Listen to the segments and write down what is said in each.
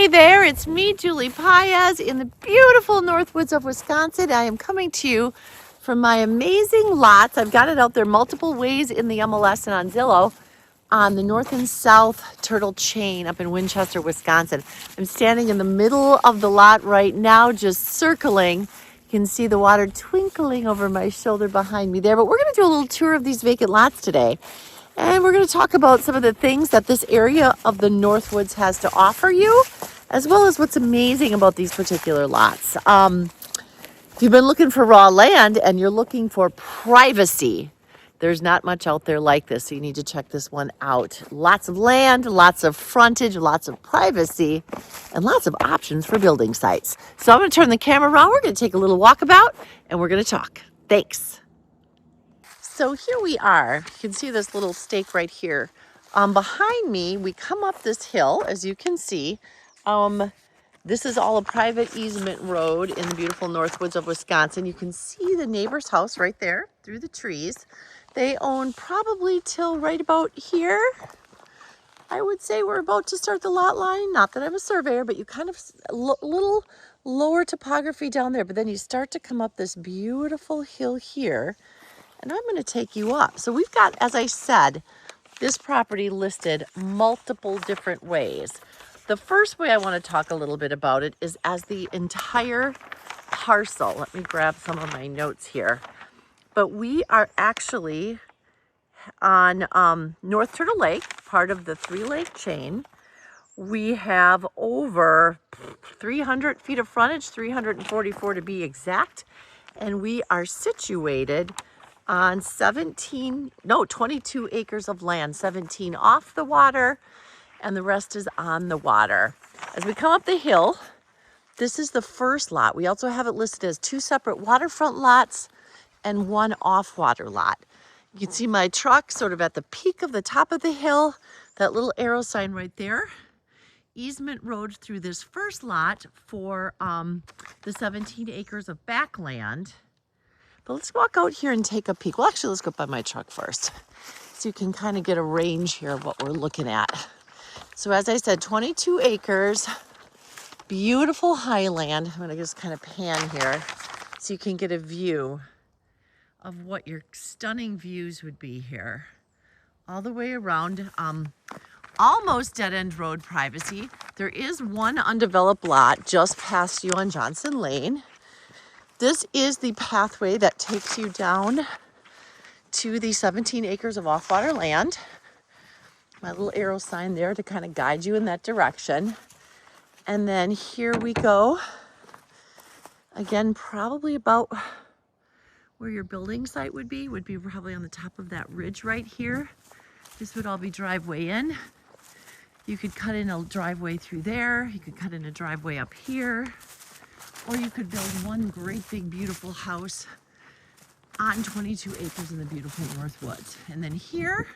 Hey there, it's me, Julie Paez, in the beautiful Northwoods of Wisconsin. I am coming to you from my amazing lots. I've got it out there multiple ways in the MLS and on Zillow on the north and south turtle chain up in Winchester, Wisconsin. I'm standing in the middle of the lot right now, just circling. You can see the water twinkling over my shoulder behind me there, but we're going to do a little tour of these vacant lots today. And we're going to talk about some of the things that this area of the Northwoods has to offer you, as well as what's amazing about these particular lots. If you've been looking for raw land and you're looking for privacy, there's not much out there like this, so you need to check this one out. Lots of land, lots of frontage, lots of privacy, and lots of options for building sites. So I'm going to turn the camera around. We're going to take a little walkabout, and we're going to talk. Thanks. So here we are. You can see this little stake right here. Behind me, we come up this hill, as you can see. This is all a private easement road in the beautiful Northwoods of Wisconsin. You can see the neighbor's house right there through the trees. They own probably till right about here. I would say we're about to start the lot line. Not that I'm a surveyor, but you kind of little lower topography down there. But then you start to come up this beautiful hill here. And I'm going to take you up. So we've got, as I said, this property listed multiple different ways. The first way I want to talk a little bit about it is as the entire parcel. Let me grab some of my notes here. But we are actually on North Turtle Lake, part of the 3-lake chain. We have over 300 feet of frontage, 344 to be exact. And we are situated on 22 acres of land, 17 off the water, and the rest is on the water. As we come up the hill, this is the first lot. We also have it listed as 2 separate waterfront lots and 1 off-water lot. You can see my truck sort of at the peak of the top of the hill, that little arrow sign right there. Easement road through this first lot for the 17 acres of backland. But let's walk out here and take a peek. Well, actually, let's go by my truck first, so you can kind of get a range here of what we're looking at. So as I said, 22 acres, beautiful highland. I'm going to just kind of pan here so you can get a view of what your stunning views would be here. All the way around, almost dead-end road privacy. There is one undeveloped lot just past you on Johnson Lane. This is the pathway that takes you down to the 17 acres of off-water land. My little arrow sign there to kind of guide you in that direction. And then here we go. Again, probably about where your building site would be probably on the top of that ridge right here. This would all be driveway in. You could cut in a driveway through there. You could cut in a driveway up here. Or you could build one great big beautiful house on 22 acres in the beautiful Northwoods. And then here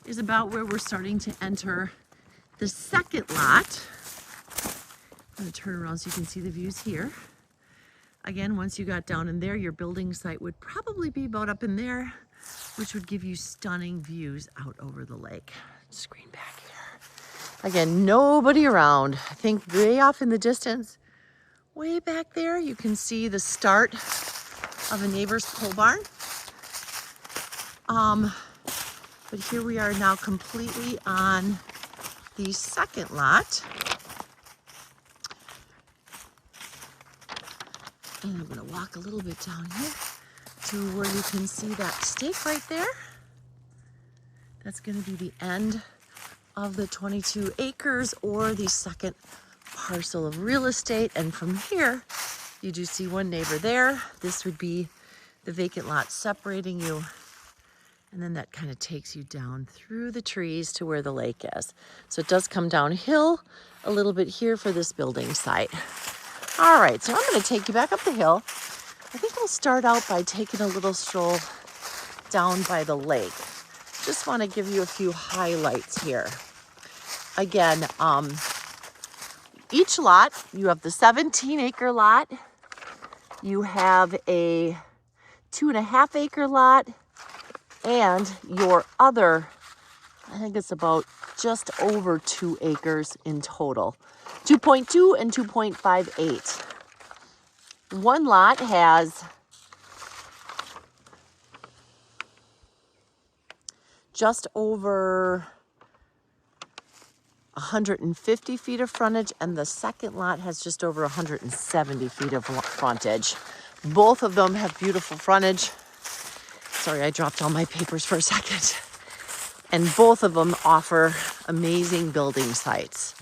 is about where we're starting to enter the second lot. I'm going to turn around so you can see the views here. Again, once you got down in there, your building site would probably be about up in there, which would give you stunning views out over the lake. Screen back here. Again, nobody around. I think way off in the distance, way back there, you can see the start of a neighbor's pole barn. But here we are now completely on the second lot. And I'm gonna walk a little bit down here to where you can see that stake right there. That's gonna be the end of the 22 acres or the second parcel of real estate. And from here, you do see one neighbor there. This would be the vacant lot separating you. And then that kind of takes you down through the trees to where the lake is. So it does come downhill a little bit here for this building site. All right, so I'm going to take you back up the hill. I think I'll start out by taking a little stroll down by the lake. Just want to give you a few highlights here. Again, each lot, you have the 17-acre lot, you have a 2.5-acre lot, and your other, I think it's about just over 2 acres in total. 2.2 and 2.58. One lot has just over 150 feet of frontage, and the second lot has just over 170 feet of frontage. Both of them have beautiful frontage. Sorry, I dropped all my papers for a second. And both of them offer amazing building sites.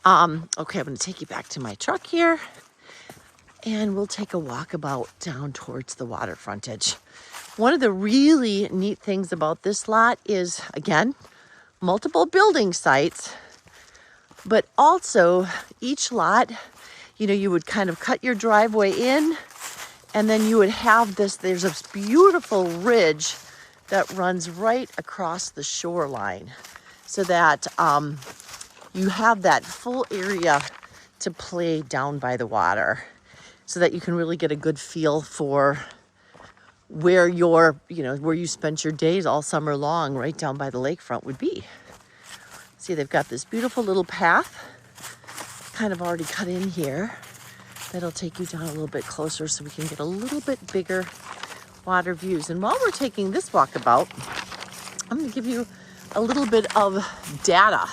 Okay, I'm gonna take you back to my truck here, and we'll take a walkabout down towards the water frontage. One of the really neat things about this lot is, again, multiple building sites, but also each lot, you know, you would kind of cut your driveway in, and then you would have this, there's a beautiful ridge that runs right across the shoreline, so that you have that full area to play down by the water, so that you can really get a good feel for where your, you know, where you spent your days all summer long, right down by the lakefront would be. See, they've got this beautiful little path kind of already cut in here that'll take you down a little bit closer so we can get a little bit bigger water views. And while we're taking this walkabout, I'm going to give you a little bit of data.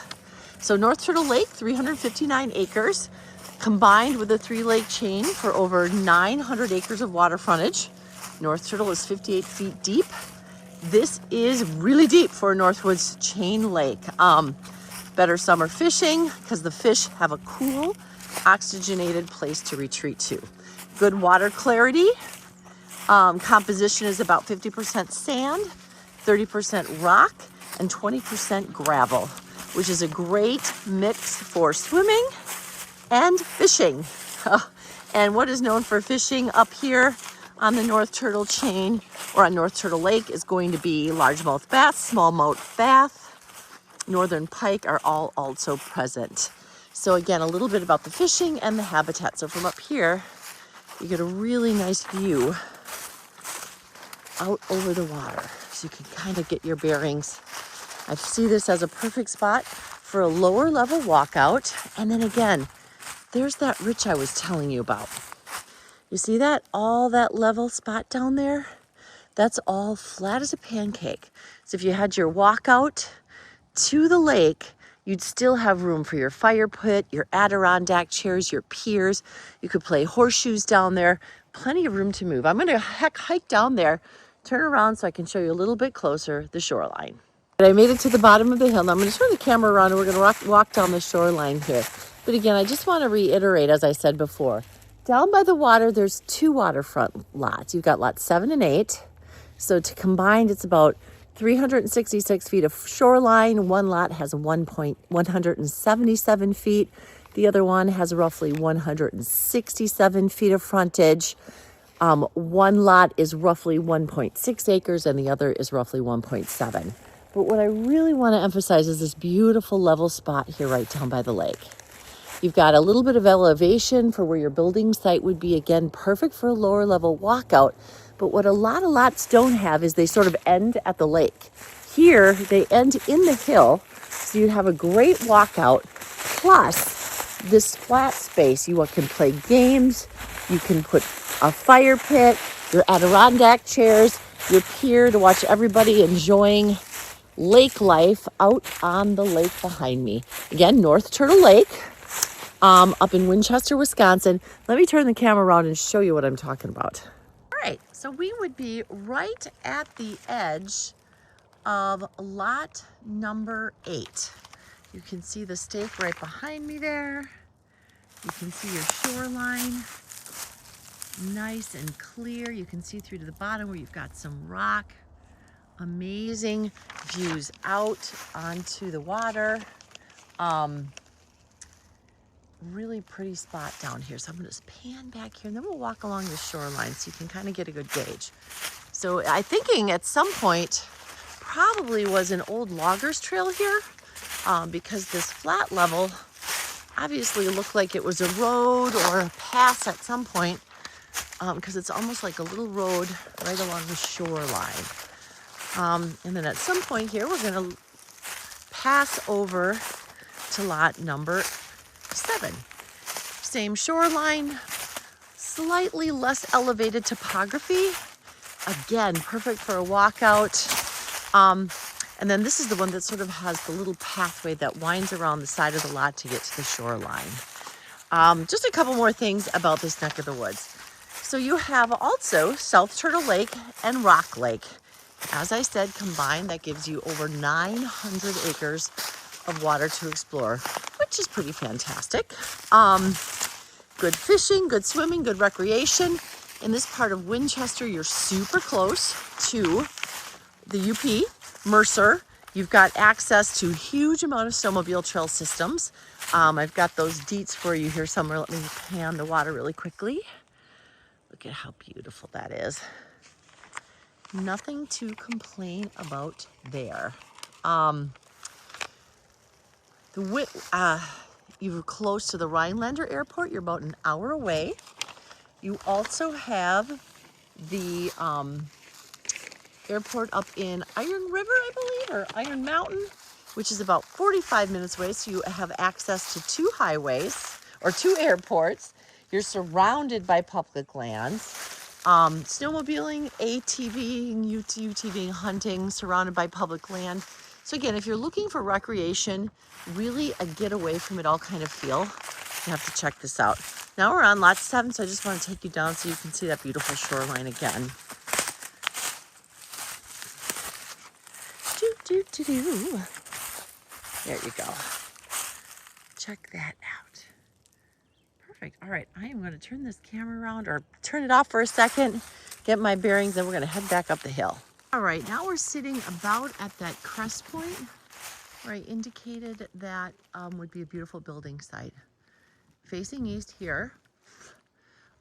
So North Turtle Lake, 359 acres, combined with a 3-lake chain for over 900 acres of water frontage. North Turtle is 58 feet deep. This is really deep for a Northwoods chain lake. Better summer fishing because the fish have a cool, oxygenated place to retreat to. Good water clarity. Composition is about 50% sand, 30% rock, and 20% gravel, which is a great mix for swimming and fishing. And what is known for fishing up here on the North Turtle chain or on North Turtle Lake is going to be largemouth bass, smallmouth bass, northern pike are all also present. So again, a little bit about the fishing and the habitat. So from up here, you get a really nice view out over the water, so you can kind of get your bearings. I see this as a perfect spot for a lower level walkout. And then again, there's that ridge I was telling you about. You see that? All that level spot down there? That's all flat as a pancake. So if you had your walkout to the lake, you'd still have room for your fire pit, your Adirondack chairs, your piers. You could play horseshoes down there. Plenty of room to move. I'm gonna hike down there, turn around so I can show you a little bit closer the shoreline. But I made it to the bottom of the hill. Now I'm gonna turn the camera around and we're gonna walk down the shoreline here. But again, I just wanna reiterate, as I said before, down by the water, there's 2 waterfront lots. You've got lots 7 and 8. So to combine, it's about 366 feet of shoreline. One lot has 177 feet. The other one has roughly 167 feet of frontage. One lot is roughly 1.6 acres and the other is roughly 1.7. But what I really want to emphasize is this beautiful level spot here right down by the lake. You've got a little bit of elevation for where your building site would be, again, perfect for a lower level walkout. But what a lot of lots don't have is they sort of end at the lake. Here, they end in the hill, so you have a great walkout, plus this flat space. You can play games, you can put a fire pit, your Adirondack chairs, your pier to watch everybody enjoying lake life out on the lake behind me. Again, North Turtle Lake, up in Winchester, Wisconsin. Let me turn the camera around and show you what I'm talking about. All right, so we would be right at the edge of lot number 8. You can see the stake right behind me there. You can see your shoreline, nice and clear. You can see through to the bottom where you've got some rock. Amazing views out onto the water. Really pretty spot down here. So I'm going to pan back here and then we'll walk along the shoreline so you can kind of get a good gauge. So I'm thinking at some point probably was an old loggers trail here, because this flat level obviously looked like it was a road or a pass at some point, because it's almost like a little road right along the shoreline. And then at some point here, we're going to pass over to lot number 7. same shoreline, slightly less elevated topography. Again, perfect for a walkout. And then this is the one that sort of has the little pathway that winds around the side of the lot to get to the shoreline. Just a couple more things about this neck of the woods. So you have also South Turtle Lake and Rock Lake. As I said, combined, that gives you over 900 acres of water to explore, which is pretty fantastic. Good fishing, good swimming, good recreation. In this part of Winchester, you're super close to the UP, Mercer. You've got access to a huge amount of snowmobile trail systems. I've got those deets for you here somewhere. Let me pan the water really quickly. Look at how beautiful that is. Nothing to complain about there. You're close to the Rhinelander Airport. You're about an hour away. You also have the airport up in Iron River, I believe, or Iron Mountain, which is about 45 minutes away. So you have access to 2 highways or 2 airports. You're surrounded by public lands. Snowmobiling, ATVing, UTVing, hunting, surrounded by public land. So again, if you're looking for recreation, really a get away from it all kind of feel, you have to check this out. Now we're on lot 7, so I just want to take you down so you can see that beautiful shoreline again. There you go. Check that out. Perfect. All right, I am going to turn this camera around, or turn it off for a second, get my bearings, then we're going to head back up the hill. All right, now we're sitting about at that crest point where I indicated that would be a beautiful building site. Facing east here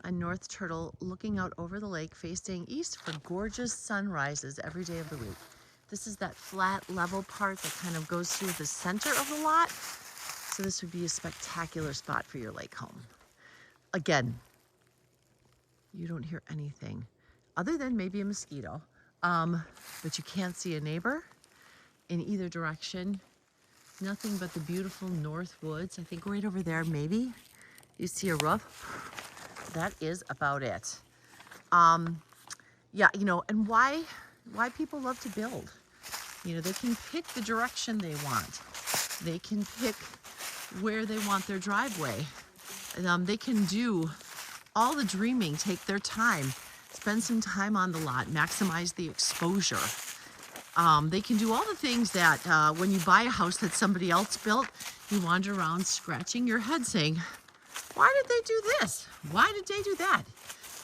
on North Turtle, looking out over the lake, facing east for gorgeous sunrises every day of the week. This is that flat level part that kind of goes through the center of the lot. So this would be a spectacular spot for your lake home. Again, you don't hear anything other than maybe a mosquito, but you can't see a neighbor in either direction. Nothing but the beautiful Northwoods. I think right over there, maybe you see a roof. That is about it. Yeah, you know, and why people love to build. You know, they can pick the direction they want. They can pick where they want their driveway. They can do all the dreaming, take their time, spend some time on the lot, maximize the exposure. They can do all the things that when you buy a house that somebody else built, you wander around scratching your head saying, why did they do this? Why did they do that?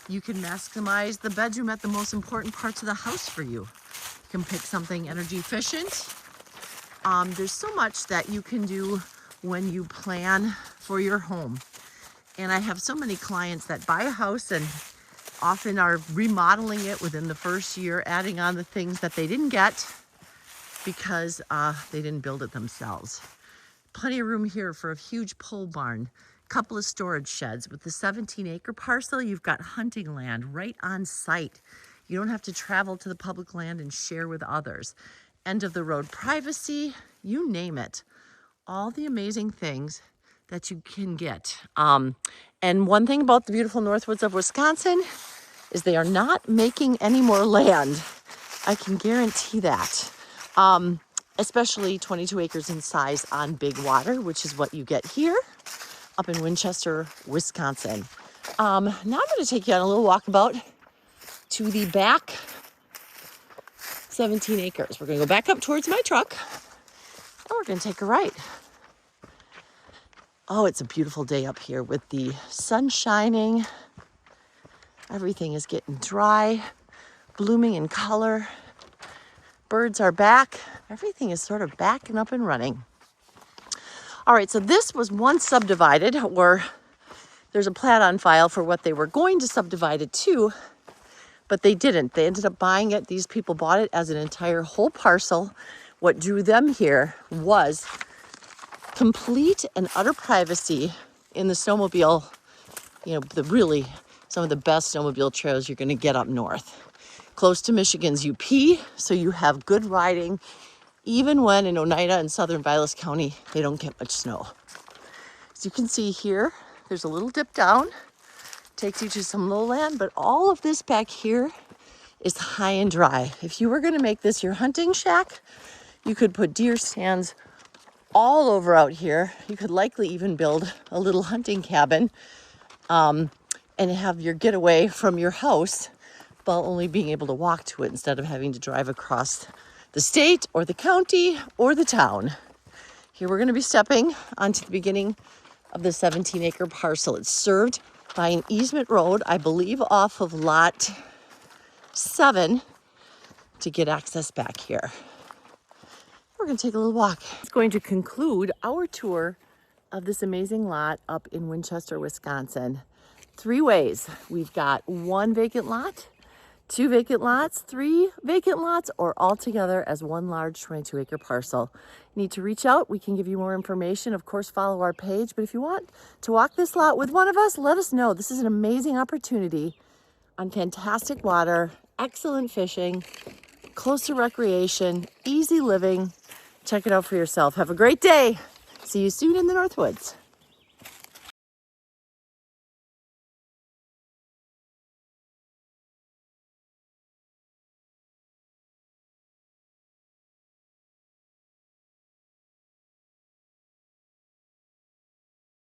You can maximize the bedroom at the most important parts of the house for you. You can pick something energy efficient. There's so much that you can do when you plan for your home. And I have so many clients that buy a house and often are remodeling it within the first year, adding on the things that they didn't get because they didn't build it themselves. Plenty of room here for a huge pole barn, couple of storage sheds. With the 17-acre parcel, you've got hunting land right on site. You don't have to travel to the public land and share with others. End of the road privacy, you name it. All the amazing things that you can get. And one thing about the beautiful Northwoods of Wisconsin is they are not making any more land. I can guarantee that. Especially 22 acres in size on big water, which is what you get here up in Winchester, Wisconsin. Now I'm going to take you on a little walkabout to the back 17 acres. We're going to go back up towards my truck and we're going to take a right. Oh, it's a beautiful day up here with the sun shining. Everything is getting dry, blooming in color. Birds are back. Everything is sort of back and up and running. All right, so this was once subdivided, or there's a plat on file for what they were going to subdivide it to, but they didn't. They ended up buying it. These people bought it as an entire whole parcel. What drew them here was complete and utter privacy in the snowmobile, you know, some of the best snowmobile trails you're going to get up north. Close to Michigan's UP, so you have good riding, even when in Oneida and southern Vilas County, they don't get much snow. As you can see here, There's a little dip down, takes you to some lowland, but all of this back here is high and dry. If you were gonna make this your hunting shack, you could put deer stands all over out here. You could likely even build a little hunting cabin and have your getaway from your house while only being able to walk to it instead of having to drive across the state or the county or the town. Here we're gonna be stepping onto the beginning of the 17-acre parcel. It's served by an easement road, I believe off of lot 7 to get access back here. We're gonna take a little walk. It's going to conclude our tour of this amazing lot up in Winchester, Wisconsin. 3 ways. We've got 1 vacant lot, 2 vacant lots, 3 vacant lots, or all together as 1 large 22-acre parcel. You need to reach out. We can give you more information. Of course, follow our page. But if you want to walk this lot with one of us, let us know. This is an amazing opportunity on fantastic water, excellent fishing, close to recreation, easy living. Check it out for yourself. Have a great day. See you soon in the Northwoods.